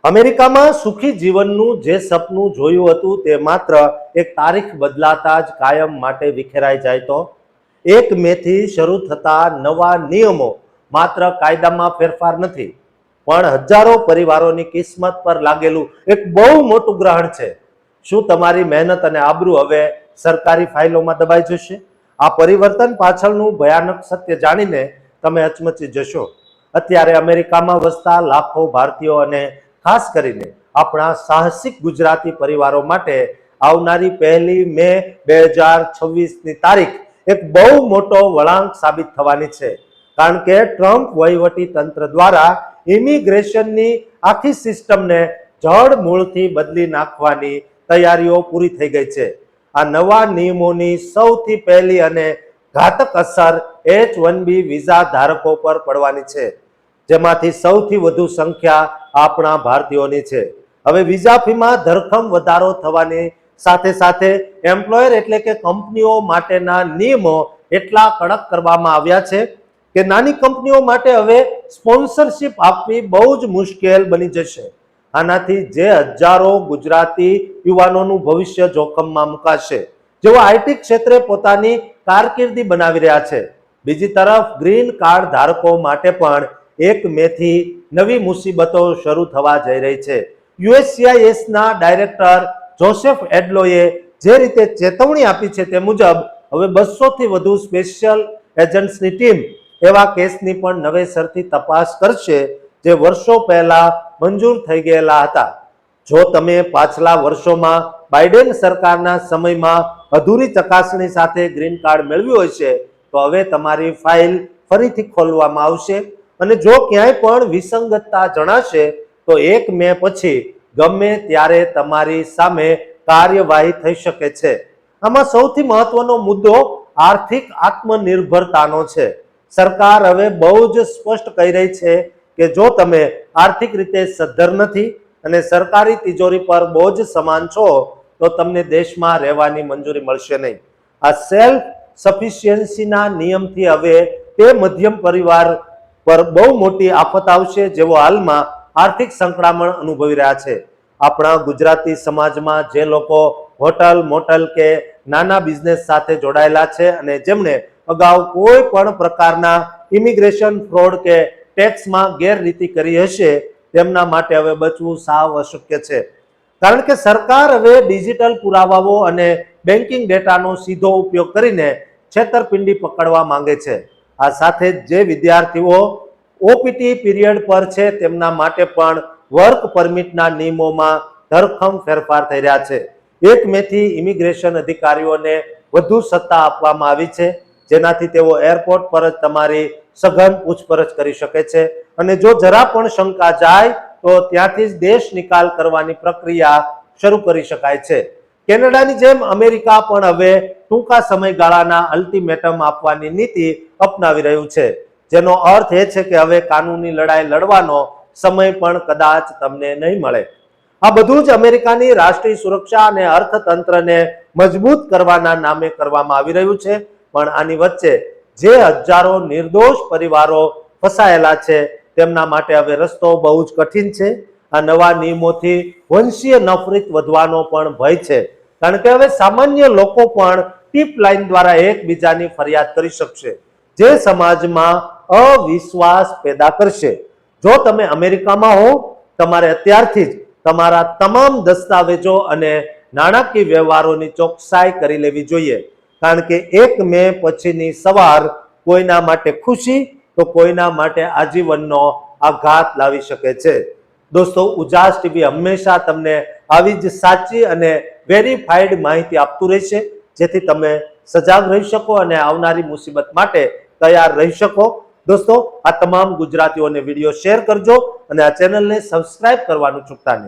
અમેરિકામાં સુખી જીવનનું જે સપનું જોયું હતું તે માત્ર એક તારીખ બદલાતા જ કાયમ માટે વિખેરાઈ જાય તો 1 મે થી શરૂ થતા નવા નિયમો માત્ર કાયદામાં ફેરફાર નથી, પણ હજારો પરિવારોની કિસ્મત પર લાગેલું એક બહુ મોટું ગ્રહણ છે. શું તમારી મહેનત અને આબરૂ હવે સરકારી ફાઇલોમાં દબાઈ જશે? આ પરિવર્તન પાછળનું ભયાનક સત્ય જાણીને તમે હચમચી જશો. અત્યારે અમેરિકામાં વસતા લાખો ભારતીયો અને ખાસ કરીને આપણા સાહસિક ગુજરાતી પરિવારો માટે આવનારી 1 મે 2026ની તારીખ એક બહુ મોટો વળાંક સાબિત થવાની છે. કારણ કે ટ્રમ્પ વહીવટી તંત્ર દ્વારા ઇમિગ્રેશનની આખી સિસ્ટમને જડ મૂળથી બદલી નાખવાની તૈયારીઓ પૂરી થઈ ગઈ છે. આ નવા નિયમોની સૌથી પહેલી અને ઘાતક અસર H-1B વિઝા ધારકો પર પડવાની છે, જેમાંથી સૌથી વધુ સંખ્યા આપણા ભારતીયોની છે. હવે વિઝા ફીમાં ધરખમ વધારો થવાની સાથે સાથે એમ્પ્લોયર એટલે કે કંપનીઓ માટેના નિયમો એટલા કડક કરવામાં આવ્યા છે કે નાની કંપનીઓ માટે હવે સ્પોન્સરશિપ આપવી બહુ જ મુશ્કેલ બની જશે. આનાથી જે હજારો ગુજરાતી યુવાનોનું ભવિષ્ય જોખમમાં મુકાશે, જેઓ આઈટી ક્ષેત્રે પોતાની કારકિર્દી બનાવી રહ્યા છે. બીજી તરફ ગ્રીન કાર્ડ ધારકો માટે પણ 1 મે થી નવી મુસીબતો શરૂ થવા જઈ રહી છે. યુએસસીઆઈએસના ડાયરેક્ટર જોસેફ એડલોએ જે રીતે ચેતવણી આપી છે તે મુજબ હવે 200 થી વધુ સ્પેશિયલ એજન્ટ્સની ટીમ એવા કેસની પણ નવેસરથી તપાસ કરશે જે વર્ષો પહેલા મંજૂર થઈ ગયેલા હતા. જો તમે પાછલા વર્ષોમાં બાઇડેન સરકારના સમયમાં અધૂરી ચકાસણી સાથે ગ્રીન કાર્ડ મેળવ્યું હશે તો હવે તમારી ફાઇલ ફરીથી ખોલવામાં આવશે અને જો ક્યાંય પણ વિસંગતતા જણાશે તો 1 મે પછી ગમે ત્યારે તમારી સામે કાર્યવાહી થઈ શકે છે. આમાં સૌથી મહત્વનો મુદ્દો આર્થિક આત્મનિર્ભરતાનો છે. સરકાર હવે બહુ જ સ્પષ્ટ કહી રહી છે કે જો તમે આર્થિક રીતે સદ્ધર નથી અને સરકારી તિજોરી પર બોજ સમાન છો તો તમને દેશમાં રહેવાની મંજૂરી મળશે નહીં. આ સેલ્ફ સફિશિયન્સીના નિયમથી હવે તે મધ્યમ પરિવાર પર બહુ મોટી આફત આવશે જેઓ હાલમાં આર્થિક સંકળામણ અનુભવી રહ્યા છે. આપણા ગુજરાતી સમાજમાં જે લોકો હોટલ મોટલ કે નાના બિઝનેસ સાથે જોડાયેલા છે અને જેમણે અગાઉ કોઈ પણ પ્રકારના ઇમિગ્રેશન ફ્રોડ કે ટેક્સમાં ગેરરીતિ કરી હશે તેમના માટે હવે બચવું સાવ અશક્ય છે. કારણ કે સરકાર હવે ડિજિટલ પુરાવાઓ અને બેન્કિંગ ડેટાનો સીધો ઉપયોગ કરીને છેતરપિંડી પકડવા માંગે છે. આ સાથે જ જે વિદ્યાર્થીઓ ઓપીટી પીરિયડ પર છે તેમના માટે પણ વર્ક પરમિટના નિયમોમાં ધરખમ ફેરફાર થઈ રહ્યા છે. 1 મે થી ઇમિગ્રેશન અધિકારીઓને વધુ સત્તા આપવામાં આવી છે, જેનાથી તેઓ એરપોર્ટ પર જ તમારી સઘન પૂછપરછ કરી શકે છે અને જો જરા પણ શંકા જાય તો ત્યાંથી જ દેશ નિકાલ કરવાની પ્રક્રિયા શરૂ કરી શકાય છે. કેનેડાની જેમ અમેરિકા પણ હવે ટૂંકા સમયગાળાના અલ્ટિમેટમ આપવાની નીતિ અપનાવી રહ્યું છે, જેનો અર્થ એ છે કે હવે કાનૂની લડાઈ લડવાનો સમય પણ કદાચ તમને નહીં મળે. આ બધું જ અમેરિકાની રાષ્ટ્રીય સુરક્ષા અને અર્થતંત્રને મજબૂત કરવાના નામે કરવામાં આવી રહ્યું છે. પણ આની વચ્ચે જે હજારો નિર્દોષ પરિવારો ફસાયેલા છે તેમના માટે હવે રસ્તો બહુ જ કઠિન છે. આ નવા નિયમોથી વંશીય નફરત વધવાનો પણ ભય છે, કારણ કે હવે સામાન્ય લોકો પણ ટીપ લાઈન દ્વારા એકબીજાની ફરિયાદ કરી શકશે, જે સમાજમાં અવિશ્વાસ પેદા કરશે. જો તમે અમેરિકામાં હો, તમારે અત્યારથી જ તમારા તમામ દસ્તાવેજો અને નાણાકીય વ્યવહારોની ચોકસાઈ કરી લેવી જોઈએ, કારણ કે 1 મે પછીની સવાર કોઈના માટે ખુશી તો કોઈના માટે આજીવનનો આઘાત લાવી શકે છે. દોસ્તો, ઉજાસ ટીવી હંમેશા તમને આવી જ સાચી અને વેરીફાઈડ માહિતી આપતું રહેશે, જેથી તમે સજાગ રહી શકો અને આવનારી મુસીબત માટે તૈયાર રહી શકો. દોસ્તો, આ તમામ ગુજરાતીઓને વિડીયો શેર કરજો અને આ ચેનલને સબસ્ક્રાઇબ કરવાનું ચૂકતા નહીં.